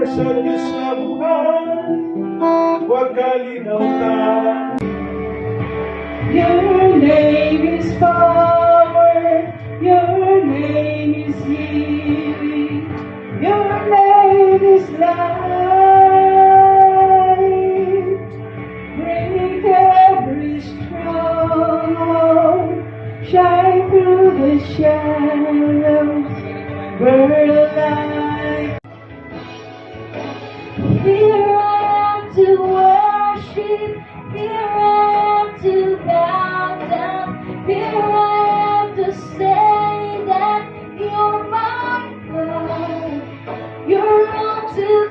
sa Diyos na buhay, huwag kalinawan. Your name is power, your name is healing, your name is life. Break every stronghold, shine through the shadows, burn alive. Here I am to worship, here I am to bow down, here I am to say that you're my God, you're all to